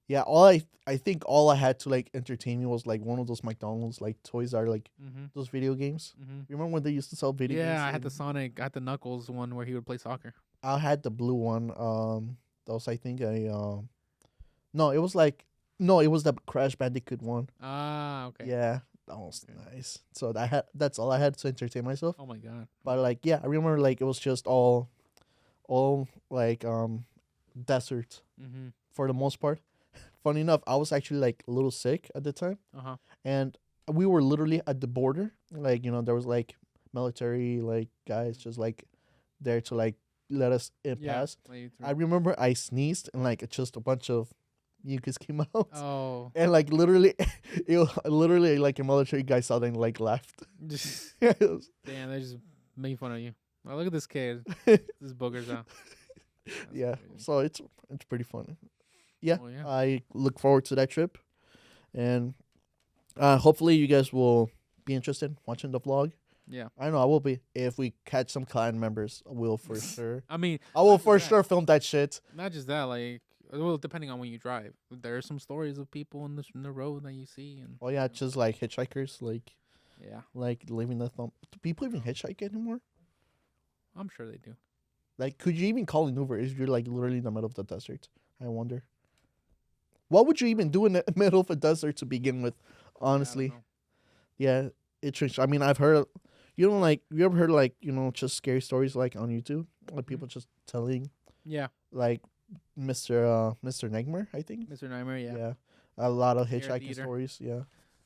yeah, I think all I had to like entertain me was like one of those McDonald's like toys are like Mm-hmm. those video games. Mm-hmm. Remember when they used to sell video games? Yeah, I had the Sonic, I had the Knuckles one where he would play soccer. I had the blue one. That was I think a no, it was like no, it was the Crash Bandicoot one. Ah, okay. Yeah, that was Okay. nice. So that's all I had to entertain myself. Oh my god. But like yeah, I remember like it was just all like desert Mm-hmm. for the most part. Funny enough, I was actually like a little sick at the time, Uh-huh. and we were literally at the border. Like there was like military like guys just like there to like let us Yeah. pass. Let you I through. remember I sneezed and like just a bunch of mucus came out. Oh. And like literally, literally like a military guy saw that and like laughed. It was- Damn, they're just making fun of you. Oh, look at this kid. This booger's out. That's yeah, crazy. so it's pretty funny. Yeah, Oh yeah. I look forward to that trip, and hopefully you guys will be interested in watching the vlog. Yeah. I know I will be if we catch some clan members. I will for sure. I mean, I will not just for that. sure film that shit. Not just that, like, well, depending on when you drive, there are some stories of people in the road that you see, and Oh yeah, just like hitchhikers, yeah, like leaving the thumb. Do people even hitchhike anymore? I'm sure they do. Like, could you even call an Uber if you're like literally in the middle of the desert? I wonder. What would you even do in the middle of a desert to begin with? Honestly, yeah, it's strange. I mean, I've heard, like you ever heard like just scary stories like on YouTube, like people just telling Yeah, like Mr. Nightmare, I think. Mr. Nightmare. Yeah. Yeah, a lot of Scare hitchhiking theater. stories. Yeah.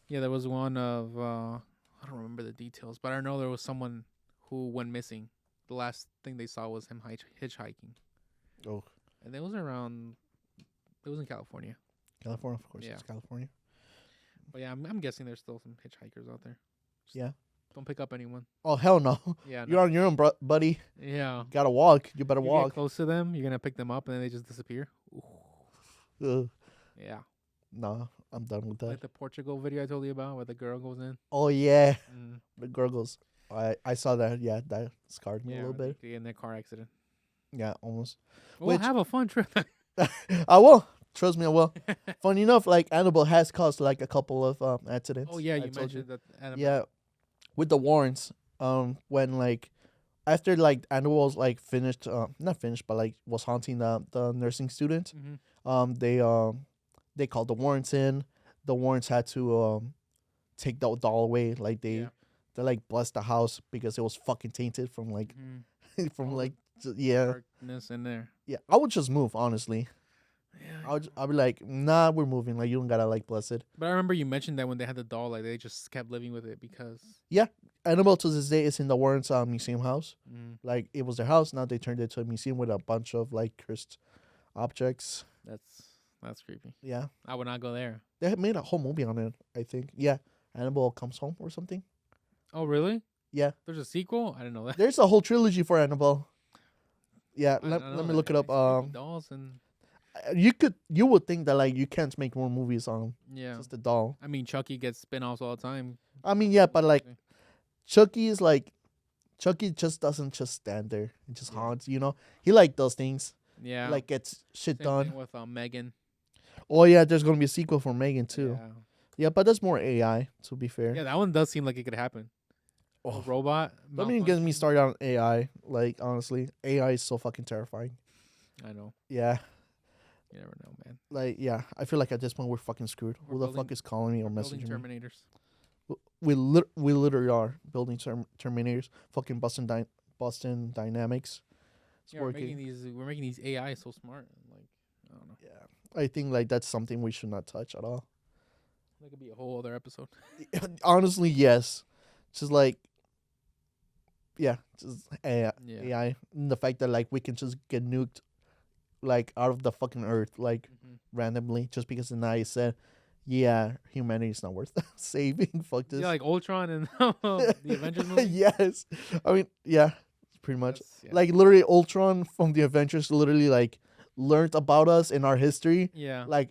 Yeah, there was one of I don't remember the details, but I know there was someone who went missing. The last thing they saw was him hitchhiking, Oh, and it was around. It was in California. California, of course, Yeah. it's California. But yeah, I'm guessing there's still some hitchhikers out there. Just Yeah. don't pick up anyone. Oh hell no! Yeah, You're on your own, buddy. yeah. You gotta walk. You better You get walk. close to them, you're gonna pick them up, and then they just disappear. Ooh. Ugh. Yeah, Nah, I'm done with that. like the Portugal video I told you about, where the girl goes in. Oh yeah, Mm, the girl goes. I saw that. Yeah, that scarred me a yeah, little bit. they get in their car accident. Yeah, almost. We'll Which- have a fun trip. I will. Trust me, I will. Funny enough, like Annabelle has caused like a couple of accidents. Oh yeah, I you told mentioned that. Annabelle. Yeah, with the Warrens. When like after like Annabelle's like finished, not finished, but like was haunting the nursing student. Mm-hmm. They called the Warrens in. The Warrens had to take the doll away. Like Yeah. they like blessed the house because it was fucking tainted from like from All the like yeah. Darkness in there. Yeah, I would just move, honestly. Yeah. I'll be like, nah, we're moving. Like, you don't gotta like bless it. But I remember you mentioned that when they had the doll, like they just kept living with it because. Annabelle to this day is in the Warrens museum house. Mm, Like, it was their house. Now they turned it to a museum with a bunch of like cursed objects. that's creepy. Yeah, I would not go there. they had made a whole movie on it. I think. Yeah, Annabelle comes home or something. Oh really? Yeah, There's a sequel. I didn't know that. there's a whole trilogy for Annabelle. Yeah, I let don't know me that. look it up. Creepy dolls and You would think that like you can't make more movies on yeah. just a doll. I mean, Chucky gets spin-offs all the time. I mean, yeah, but like Chucky is like Chucky just doesn't just stand there and just Yeah. haunts. He like does things. Yeah. Like gets shit Same done. thing with Megan. Oh yeah, there's gonna be a sequel for Megan too. Yeah. Yeah, but that's more AI. To be fair. Yeah, that one does seem like it could happen. Oh. A robot. Don't even get me malfunction. started on AI. Like honestly, AI is so fucking terrifying. I know. Yeah. You never know, man. Like, yeah, I feel like at this point we're fucking screwed. We're Who the building- fuck is calling me or Building messaging me? Terminators. We literally are building Terminators. Fucking Boston Dynamics. It's Yeah, working. we're making these AI so smart. Like, I don't know. Yeah, I think like that's something we should not touch at all. That could be a whole other episode. Honestly, yes. Just like, yeah, just AI. Yeah. AI. And the fact that like we can just get nuked, like out of the fucking earth, like Mm-hmm. randomly, just because the NIA said, yeah, humanity's not worth saving. Fuck this. Yeah, like Ultron and the Avengers movie. Yes, I mean, yeah, pretty much. That's- yeah. Like literally, Ultron from the Avengers literally like learned about us in our history, Yeah. like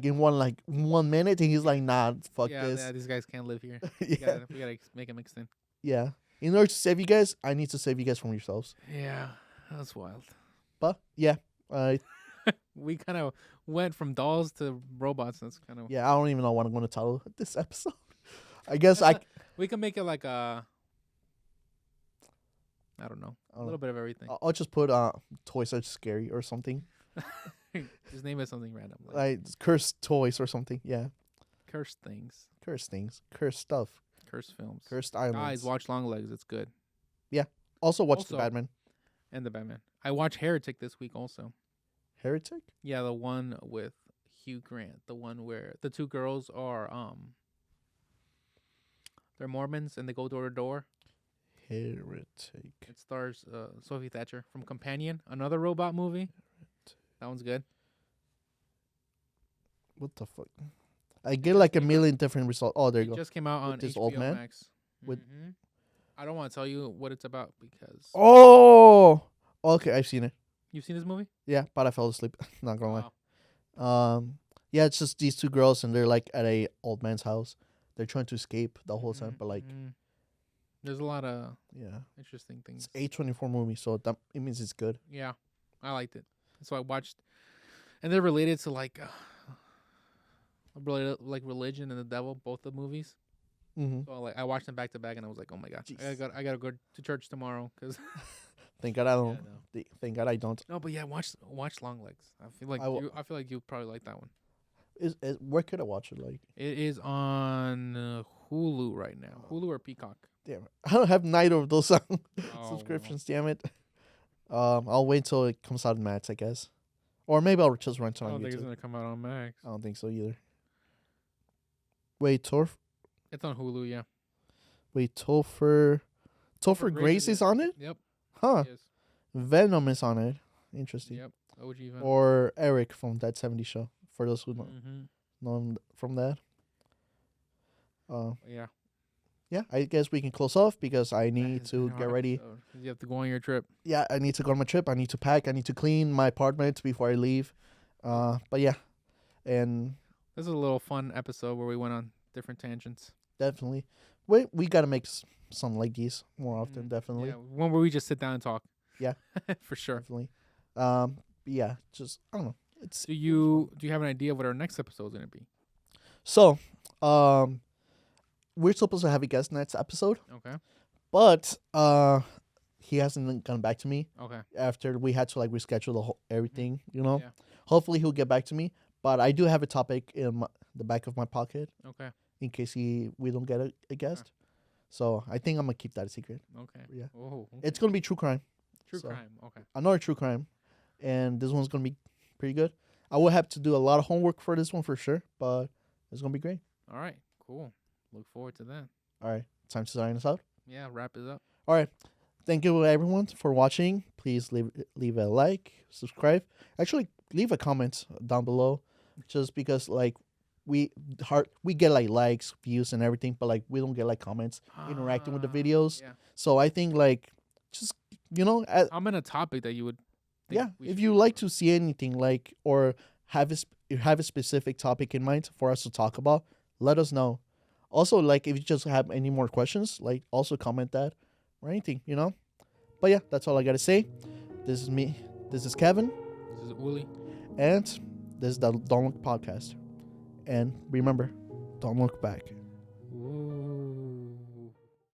in 1 minute, and he's like, nah, fuck Yeah, this. yeah, these guys can't live here. Yeah, We gotta make them extend. yeah. In order to save you guys, I need to save you guys from yourselves. Yeah, that's wild. But yeah, I We kind of went from dolls to robots. That's kind of yeah, I don't even know what I'm gonna title this episode. I guess I We can make it like a. I don't know. I A don't little bit of everything. I'll just put toys are scary or something. Just name it something random. Like cursed toys or something. Yeah, Cursed things, cursed things, cursed stuff, cursed films. cursed islands. Guys, watch Long Legs. It's good. Also watch the Also- Batman. And the Batman. I watched Heretic this week also. Heretic. Yeah, the one with Hugh Grant. The one where the two girls are they're Mormons and they go door to door. Heretic. It stars Sophie Thatcher from Companion, another robot movie. That one's good. What the fuck? I get like a million different results. Oh, there you It go. just came out With on this HBO old man? Max. With- Mhm. I don't want to tell you what it's about because Oh, okay, I've seen it. you've seen this movie. Yeah, but I fell asleep. Not gonna lie. Wow. Yeah, it's just these two girls, and they're like at a old man's house. They're trying to escape the whole time, Mhm, but like, mhm. There's a lot of yeah, interesting things. it's A24 movie, so that it means it's good. Yeah, I liked it. So I watched, and they're related to like religion and the devil, both the movies. Mm-hmm. So I watched them back to back, and I was like, oh my god, Jeez. I gotta go to church tomorrow because Thank God I don't. no. Thank God I don't. No, but yeah, watch Long Legs. I feel like I feel like you probably like that one. Where could I watch it? Like, It is on Hulu right now. Hulu or Peacock. damn it, I don't have neither of those Oh, subscriptions. Damn it. I'll wait till it comes out in Max, I guess, or maybe I'll just rent it I on don't think it's YouTube. gonna come out on Max. I don't think so either. Wait, It's on Hulu, yeah. Topher Grace Grace is is it. on it? Yep. Huh. Yes. Venom is on it. Interesting. Yep. OG Venom. Or Eric from That 70 Show, for those who Mm-hmm. know him from that. Yeah. Yeah, I guess we can close off because I That need has to been a get hard ready. episode, 'cause you have to go on your trip. Yeah, I need to go on my trip. I need to pack. I need to clean my apartment before I leave. But yeah, and This is a little fun episode where we went on different tangents. definitely, we gotta make some like these more often. Mm, Definitely, Yeah, one where we just sit down and talk. Yeah. For sure. definitely. Yeah, just I don't know. It's Do you have an idea of what our next episode is gonna be? so. We're supposed to have a guest next episode, Okay. but he hasn't gotten back to me Okay. after we had to like reschedule everything. You know, Yeah. hopefully he'll get back to me. But I do have a topic in the back of my pocket Okay. in case we don't get a guest. So I think I'm gonna keep that a secret. Okay. Yeah. Oh. Okay. It's gonna be true crime, True so- crime. Okay. another true crime, and this one's gonna be pretty good. I will have to do a lot of homework for this one for sure, but it's gonna be great. All right. Cool. Look forward to that. All right, time to sign us out. Yeah. Wrap it up. All right, thank you everyone for watching. Please leave a like, subscribe. Actually, leave a comment down below, just because like we get like likes, views, and everything, but like we don't get like comments interacting with the videos. Yeah. So I think like just I'm in a topic that you would. think yeah, we if should you talk like about. to see anything like or have a specific topic in mind for us to talk about, let us know. Also, like if you just have any more questions, like also comment that or anything, But yeah, that's all I gotta say. This is me. This is Kevin, This is Uli. and this is the Don't Look Podcast. And remember, don't look back.